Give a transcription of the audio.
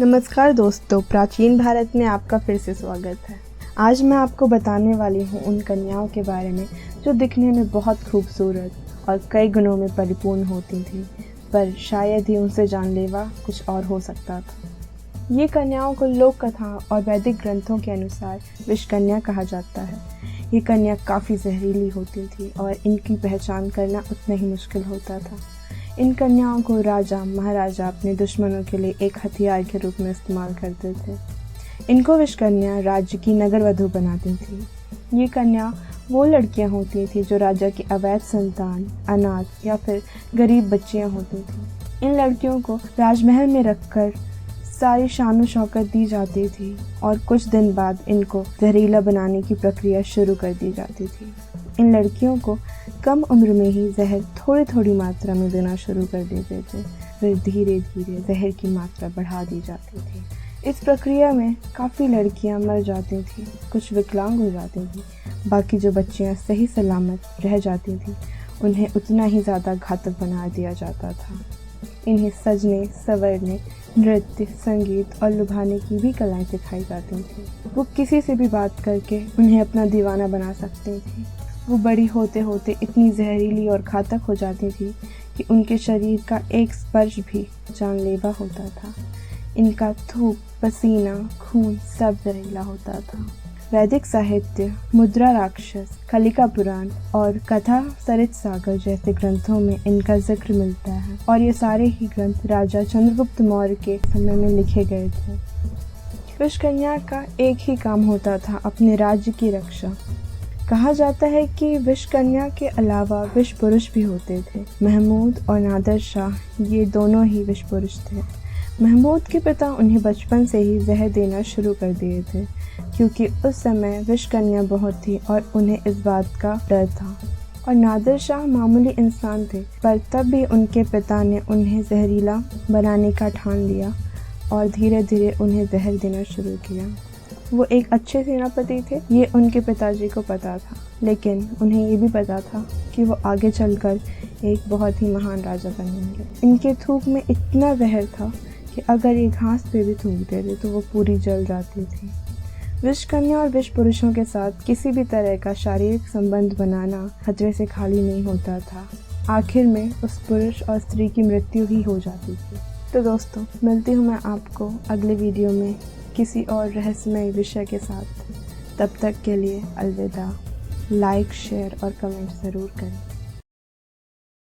नमस्कार दोस्तों, प्राचीन भारत में आपका फिर से स्वागत है। आज मैं आपको बताने वाली हूँ उन कन्याओं के बारे में जो दिखने में बहुत खूबसूरत और कई गुणों में परिपूर्ण होती थी, पर शायद ही उनसे जानलेवा कुछ और हो सकता था। ये कन्याओं को लोक कथा और वैदिक ग्रंथों के अनुसार विषकन्या कहा जाता है। ये कन्या काफ़ी जहरीली होती थी और इनकी पहचान करना उतना ही मुश्किल होता था। इन कन्याओं को राजा महाराजा अपने दुश्मनों के लिए एक हथियार के रूप में इस्तेमाल करते थे। इनको विषकन्या राज्य की नगर वधू बनाती थी। ये कन्या वो लड़कियां होती थी जो राजा की अवैध संतान, अनाथ या फिर गरीब बच्चियां होती थी। इन लड़कियों को राजमहल में रखकर सारी शान शौकत दी जाती थी और कुछ दिन बाद इनको जहरीला बनाने की प्रक्रिया शुरू कर दी जाती थी। इन लड़कियों को कम उम्र में ही जहर थोड़ी थोड़ी मात्रा में देना शुरू कर देते थे, फिर धीरे धीरे जहर की मात्रा बढ़ा दी जाती थी। इस प्रक्रिया में काफ़ी लड़कियां मर जाती थीं, कुछ विकलांग हो जाती थीं, बाकी जो बच्चियां सही सलामत रह जाती थीं उन्हें उतना ही ज़्यादा घातक बना दिया जाता था। इन्हें सजने, संवरने, नृत्य, संगीत और लुभाने की भी कलाएं सिखाई जाती थीं। वो किसी से भी बात करके उन्हें अपना दीवाना बना सकती थीं। वो बड़ी होते होते इतनी जहरीली और घातक हो जाती थी कि उनके शरीर का एक स्पर्श भी जानलेवा होता था। इनका थूक, पसीना, खून सब जहरीला होता था। वैदिक साहित्य, मुद्रा राक्षस, कलिका पुराण और कथा सरित सागर जैसे ग्रंथों में इनका जिक्र मिलता है और ये सारे ही ग्रंथ राजा चंद्रगुप्त मौर्य के समय में लिखे गए थे। विषकन्या का एक ही काम होता था, अपने राज्य की रक्षा। कहा जाता है कि विषकन्या के अलावा विष पुरुष भी होते थे। महमूद और नादिर शाह ये दोनों ही विष पुरुष थे। महमूद के पिता उन्हें बचपन से ही जहर देना शुरू कर दिए थे क्योंकि उस समय विषकन्या बहुत थी और उन्हें इस बात का डर था। और नादिर शाह मामूली इंसान थे, पर तब भी उनके पिता ने उन्हें जहरीला बनाने का ठान लिया और धीरे धीरे उन्हें जहर देना शुरू किया। वो एक अच्छे सेनापति थे, ये उनके पिताजी को पता था, लेकिन उन्हें ये भी पता था कि वो आगे चलकर एक बहुत ही महान राजा बनेंगे। इनके थूक में इतना जहर था कि अगर ये घास पे भी थूक देते तो वो पूरी जल जाती थी। विषकन्या और विष पुरुषों के साथ किसी भी तरह का शारीरिक संबंध बनाना खतरे से खाली नहीं होता था। आखिर में उस पुरुष और स्त्री की मृत्यु ही हो जाती थी। तो दोस्तों, मिलती हूँ मैं आपको अगले वीडियो में किसी और रहस्यमय विषय के साथ। तब तक के लिए अलविदा। लाइक, शेयर और कमेंट ज़रूर करें।